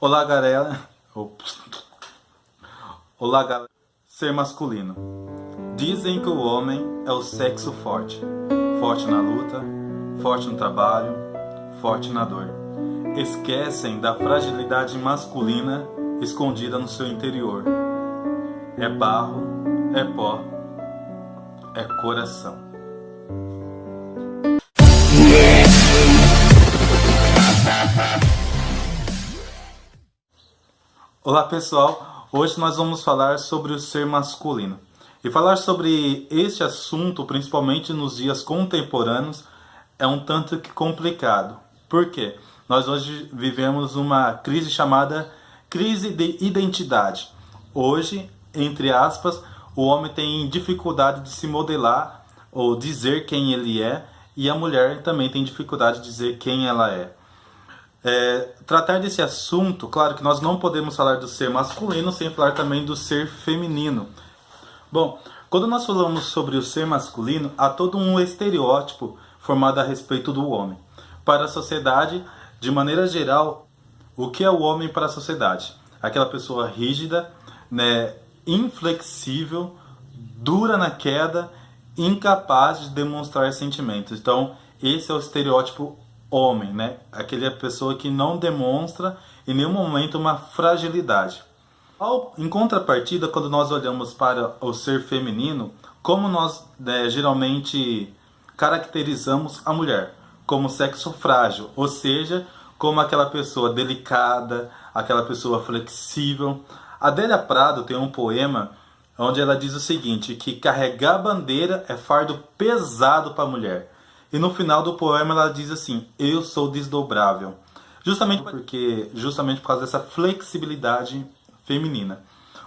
Olá, galera. Olá, galera. Ser masculino. Dizem que o homem é o sexo forte. Forte na luta, forte no trabalho, forte na dor. Esquecem da fragilidade masculina escondida no seu interior. É barro, é pó, é coração. Olá pessoal, hoje nós vamos falar sobre o ser masculino. E falar sobre este assunto, principalmente nos dias contemporâneos, é um tanto que complicado. Por quê? Nós hoje vivemos uma crise chamada crise de identidade. Hoje, entre aspas, o homem tem dificuldade de se modelar ou dizer quem ele é, e a mulher também tem dificuldade de dizer quem ela é. Tratar desse assunto, claro que nós não podemos falar do ser masculino sem falar também do ser feminino. Bom, quando nós falamos sobre o ser masculino, há todo um estereótipo formado a respeito do homem. Para a sociedade, de maneira geral, o que é o homem para a sociedade? Aquela pessoa rígida, inflexível, dura na queda, incapaz de demonstrar sentimentos. Então, esse é o estereótipo homem, aquela pessoa que não demonstra em nenhum momento uma fragilidade. Em contrapartida, quando nós olhamos para o ser feminino, como nós geralmente caracterizamos a mulher? Como sexo frágil, ou seja, como aquela pessoa delicada, aquela pessoa flexível. Adélia Prado tem um poema onde ela diz o seguinte, que carregar bandeira é fardo pesado para a mulher. E no final do poema ela diz assim, eu sou desdobrável. Justamente por causa dessa flexibilidade feminina.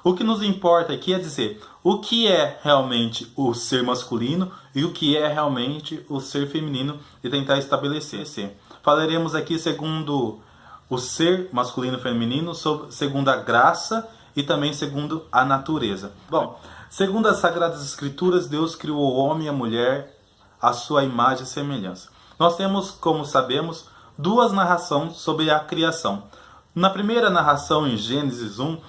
O que nos importa aqui é dizer o que é realmente o ser masculino e o que é realmente o ser feminino e tentar estabelecer. Falaremos aqui segundo o ser masculino e feminino, segundo a graça e também segundo a natureza. Bom, segundo as Sagradas Escrituras, Deus criou o homem e a mulher a sua imagem e semelhança. Nós temos, como sabemos, duas narrações sobre a criação. Na primeira narração, em Gênesis 1,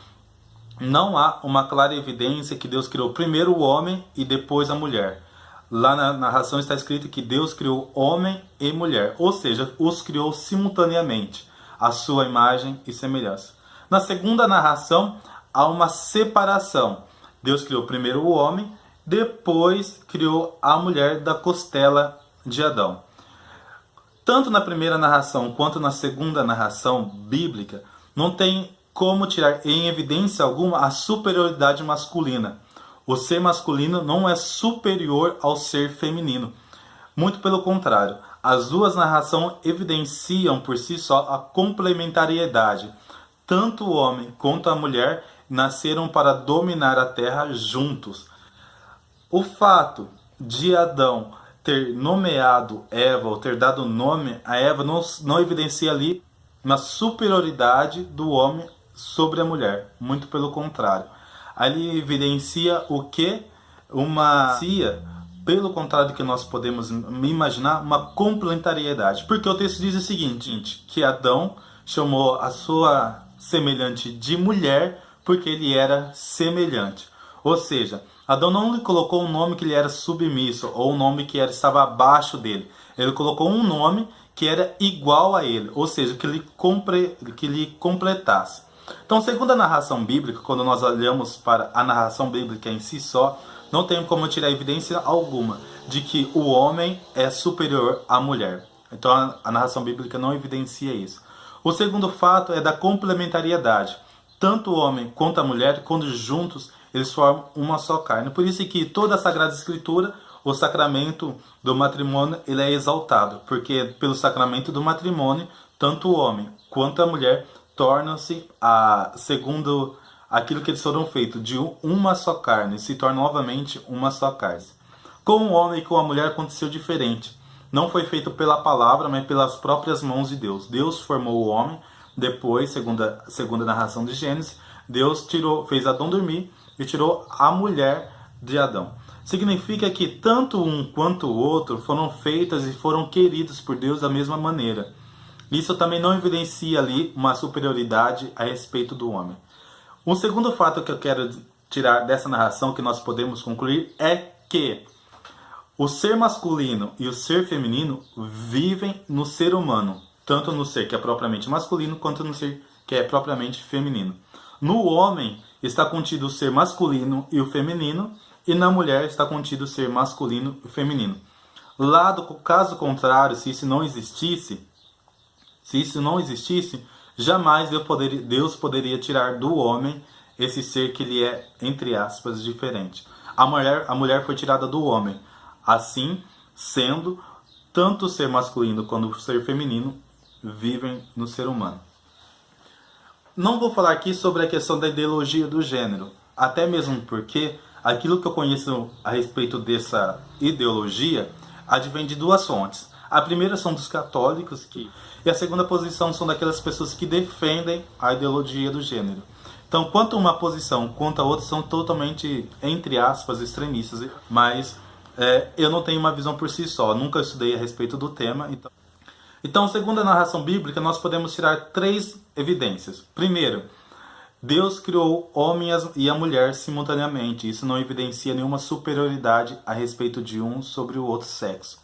não há uma clara evidência que Deus criou primeiro o homem e depois a mulher. Lá na narração está escrito que Deus criou homem e mulher, ou seja, os criou simultaneamente, a sua imagem e semelhança. Na segunda narração, há uma separação. Deus criou primeiro o homem, depois criou a mulher da costela de Adão. Tanto na primeira narração quanto na segunda narração bíblica, não tem como tirar em evidência alguma a superioridade masculina. O ser masculino não é superior ao ser feminino. Muito pelo contrário, as duas narrações evidenciam por si só a complementariedade. Tanto o homem quanto a mulher nasceram para dominar a terra juntos. O fato de Adão ter nomeado Eva, ou ter dado nome a Eva, não evidencia ali uma superioridade do homem sobre a mulher. Muito pelo contrário. Ali evidencia o que? Pelo contrário do que nós podemos imaginar, uma complementariedade. Porque o texto diz o seguinte, que Adão chamou a sua semelhante de mulher porque ele era semelhante. Ou seja, Adão não lhe colocou um nome que lhe era submisso, ou um nome que estava abaixo dele. Ele colocou um nome que era igual a ele, ou seja, que lhe completasse. Então, segundo a narração bíblica, quando nós olhamos para a narração bíblica em si só, não tem como tirar evidência alguma de que o homem é superior à mulher. Então, a narração bíblica não evidencia isso. O segundo fato é da complementariedade. Tanto o homem quanto a mulher, quando juntos, eles formam uma só carne. Por isso que toda a Sagrada Escritura, o sacramento do matrimônio, ele é exaltado. Porque pelo sacramento do matrimônio, tanto o homem quanto a mulher tornam-se, segundo aquilo que eles foram feitos, de uma só carne. Se tornam novamente uma só carne. Com o homem e com a mulher aconteceu diferente. Não foi feito pela palavra, mas pelas próprias mãos de Deus. Deus formou o homem. Depois, segundo a narração de Gênesis, Deus fez Adão dormir e tirou a mulher de Adão. Significa que tanto um quanto o outro foram feitas e foram queridos por Deus da mesma maneira. Isso também não evidencia ali uma superioridade a respeito do homem. Um segundo fato que eu quero tirar dessa narração, que nós podemos concluir, é que o ser masculino e o ser feminino vivem no ser humano, tanto no ser que é propriamente masculino, quanto no ser que é propriamente feminino. No homem está contido o ser masculino e o feminino, e na mulher está contido o ser masculino e o feminino. Caso contrário, se isso não existisse, jamais Deus poderia tirar do homem esse ser que ele é, entre aspas, diferente. A mulher foi tirada do homem. Assim, sendo, tanto o ser masculino quanto o ser feminino vivem no ser humano. Não vou falar aqui sobre a questão da ideologia do gênero, até mesmo porque aquilo que eu conheço a respeito dessa ideologia advém de duas fontes. A primeira são dos católicos, e a segunda posição são daquelas pessoas que defendem a ideologia do gênero. Então, quanto uma posição quanto a outra são totalmente, entre aspas, extremistas, mas eu não tenho uma visão por si só, nunca estudei a respeito do tema. Então, segundo a narração bíblica, nós podemos tirar 3 evidências. Primeiro, Deus criou o homem e a mulher simultaneamente. Isso não evidencia nenhuma superioridade a respeito de um sobre o outro sexo.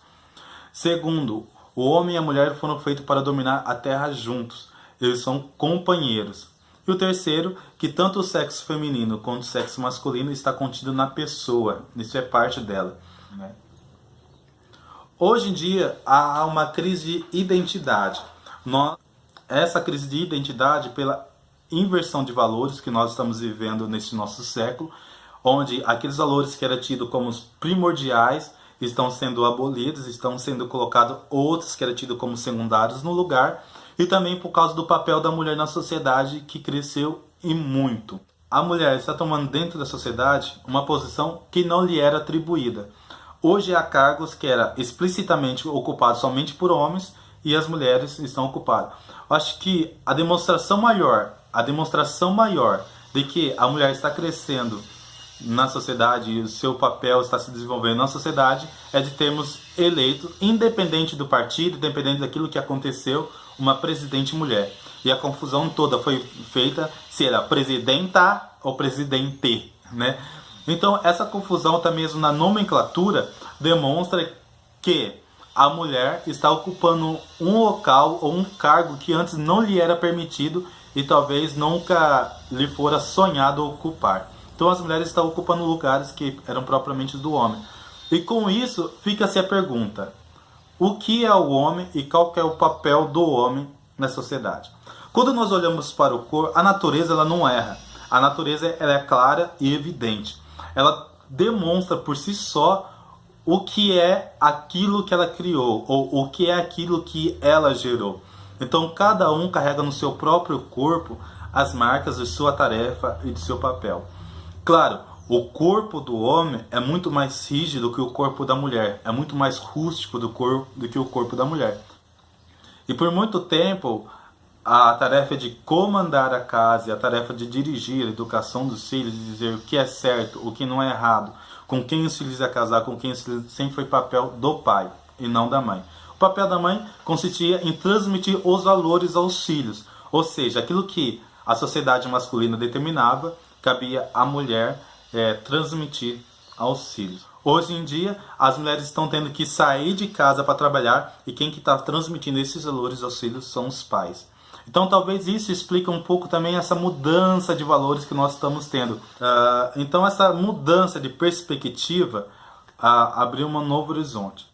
Segundo, o homem e a mulher foram feitos para dominar a terra juntos. Eles são companheiros. E o terceiro, que tanto o sexo feminino quanto o sexo masculino está contido na pessoa. Isso é parte dela. Hoje em dia há uma crise de identidade. Essa crise de identidade pela inversão de valores que nós estamos vivendo nesse nosso século, onde aqueles valores que eram tidos como os primordiais estão sendo abolidos, estão sendo colocados outros que eram tidos como secundários no lugar, e também por causa do papel da mulher na sociedade, que cresceu e muito. A mulher está tomando dentro da sociedade uma posição que não lhe era atribuída. Hoje há cargos que eram explicitamente ocupados somente por homens e as mulheres estão ocupadas. Eu acho que a demonstração maior de que a mulher está crescendo na sociedade e o seu papel está se desenvolvendo na sociedade é de termos eleito, independente do partido, independente daquilo que aconteceu, uma presidente mulher. E a confusão toda foi feita se era presidenta ou presidente, né? Então, essa confusão, até mesmo na nomenclatura, demonstra que a mulher está ocupando um local ou um cargo que antes não lhe era permitido e talvez nunca lhe fora sonhado ocupar. Então, as mulheres estão ocupando lugares que eram propriamente do homem. E com isso, fica-se a pergunta: o que é o homem e qual que é o papel do homem na sociedade? Quando nós olhamos para o corpo, a natureza ela não erra. A natureza ela é clara e evidente. Ela demonstra por si só o que é aquilo que ela criou, ou o que é aquilo que ela gerou. Então cada um carrega no seu próprio corpo as marcas de sua tarefa e de seu papel. Claro, o corpo do homem é muito mais rígido que o corpo da mulher, é muito mais rústico do que o corpo da mulher. E por muito tempo, a tarefa de comandar a casa e a tarefa de dirigir a educação dos filhos, de dizer o que é certo, o que não é errado, com quem os filhos ia casar, com quem os filhos, sempre foi papel do pai e não da mãe. O papel da mãe consistia em transmitir os valores aos filhos, ou seja, aquilo que a sociedade masculina determinava, cabia à mulher transmitir aos filhos. Hoje em dia, as mulheres estão tendo que sair de casa para trabalhar e quem que está transmitindo esses valores aos filhos são os pais. Então talvez isso explique um pouco também essa mudança de valores que nós estamos tendo. Então essa mudança de perspectiva abriu um novo horizonte.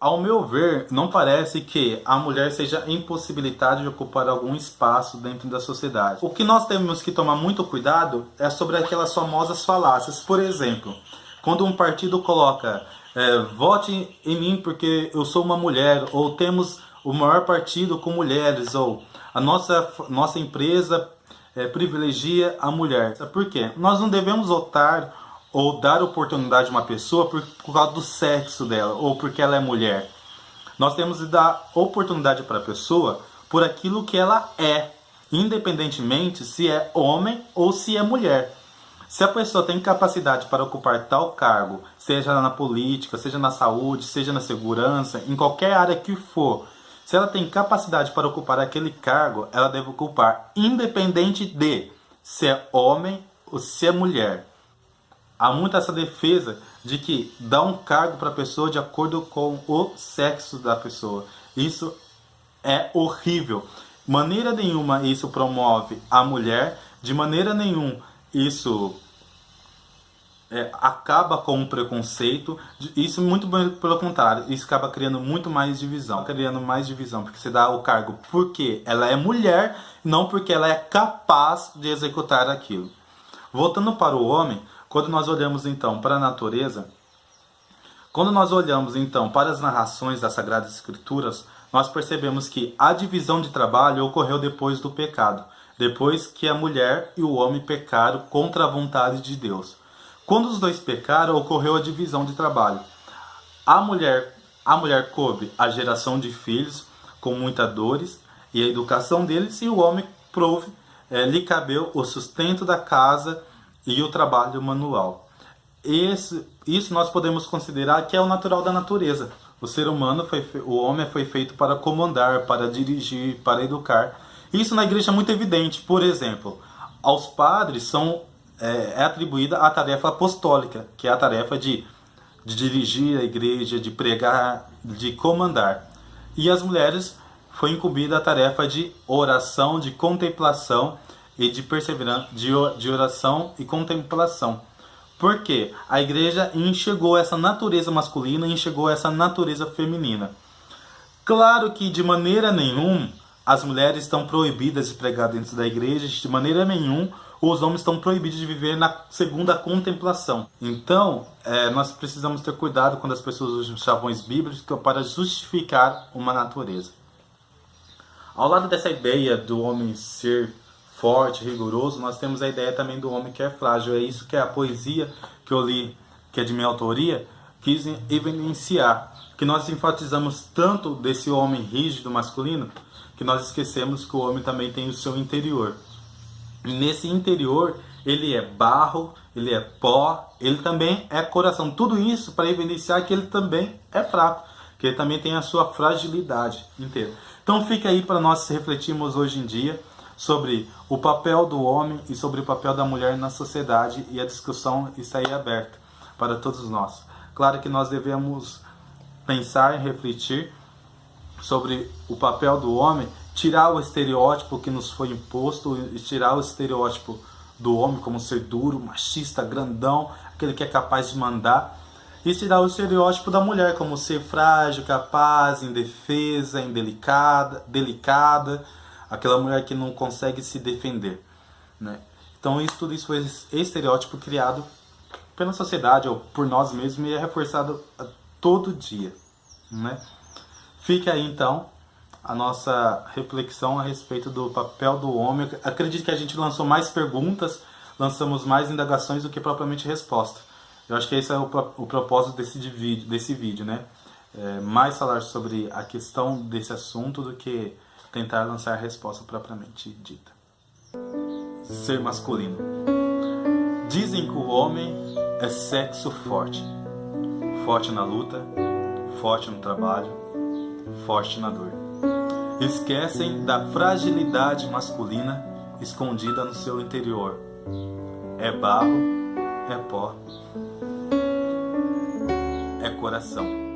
Ao meu ver, não parece que a mulher seja impossibilitada de ocupar algum espaço dentro da sociedade. O que nós temos que tomar muito cuidado é sobre aquelas famosas falácias. Por exemplo, quando um partido coloca vote em mim porque eu sou uma mulher, ou temos o maior partido com mulheres, ou a nossa empresa privilegia a mulher. Por quê? Nós não devemos votar ou dar oportunidade a uma pessoa por causa do sexo dela, ou porque ela é mulher. Nós temos de dar oportunidade para a pessoa por aquilo que ela é, independentemente se é homem ou se é mulher. Se a pessoa tem capacidade para ocupar tal cargo, seja na política, seja na saúde, seja na segurança, em qualquer área que for, Se ela tem capacidade para ocupar aquele cargo, ela deve ocupar, independente de se é homem ou se é mulher. Há muito essa defesa de que dá um cargo para a pessoa de acordo com o sexo da pessoa. Isso é horrível. De maneira nenhuma isso promove a mulher, de maneira nenhuma isso acaba com o preconceito. Isso muito pelo contrário, isso acaba criando muito mais divisão. Porque você dá o cargo porque ela é mulher, não porque ela é capaz de executar aquilo. Voltando para o homem, quando nós olhamos então para a natureza, quando nós olhamos então para as narrações das Sagradas Escrituras, nós percebemos que a divisão de trabalho ocorreu depois do pecado, depois que a mulher e o homem pecaram contra a vontade de Deus. Quando os dois pecaram, ocorreu a divisão de trabalho. A mulher coube a geração de filhos com muitas dores e a educação deles, e o homem lhe cabeu o sustento da casa e o trabalho manual. Isso nós podemos considerar que é o natural da natureza. O ser humano, o homem foi feito para comandar, para dirigir, para educar. Isso na igreja é muito evidente. Por exemplo, aos padres é atribuída a tarefa apostólica, que é a tarefa de dirigir a igreja, de pregar, de comandar. E as mulheres foi incumbida a tarefa de oração, de contemplação e de perseverança, de oração e contemplação. Porque a igreja enxergou essa natureza masculina e enxergou essa natureza feminina. Claro que de maneira nenhuma as mulheres estão proibidas de pregar dentro da igreja, de maneira nenhuma os homens estão proibidos de viver segundo a contemplação. Então, nós precisamos ter cuidado quando as pessoas usam chavões bíblicos para justificar uma natureza. Ao lado dessa ideia do homem ser forte, rigoroso, nós temos a ideia também do homem que é frágil. É isso que a poesia que eu li, que é de minha autoria, quis evidenciar. Que nós enfatizamos tanto desse homem rígido masculino, que nós esquecemos que o homem também tem o seu interior. E nesse interior, ele é barro, ele é pó, ele também é coração. Tudo isso para evidenciar que ele também é fraco, que ele também tem a sua fragilidade inteira. Então fica aí para nós refletirmos hoje em dia sobre o papel do homem e sobre o papel da mulher na sociedade, e a discussão está aí aberta para todos nós. Claro que nós devemos pensar e refletir sobre o papel do homem, tirar o estereótipo que nos foi imposto e tirar o estereótipo do homem como ser duro, machista, grandão, aquele que é capaz de mandar, e tirar o estereótipo da mulher como ser frágil, capaz, indefesa, indelicada, delicada, aquela mulher que não consegue se defender, né? Então tudo isso foi estereótipo criado pela sociedade ou por nós mesmos e é reforçado todo dia, né? Fica aí então a nossa reflexão a respeito do papel do homem. Acredito que a gente lançou mais perguntas, lançamos mais indagações do que propriamente resposta. Eu acho que esse é o propósito desse vídeo, né? Mais falar sobre a questão desse assunto do que tentar lançar a resposta propriamente dita. Ser masculino. Dizem que o homem é sexo forte. Forte na luta, forte no trabalho, forte na dor. Esquecem da fragilidade masculina escondida no seu interior. É barro, é pó, é coração.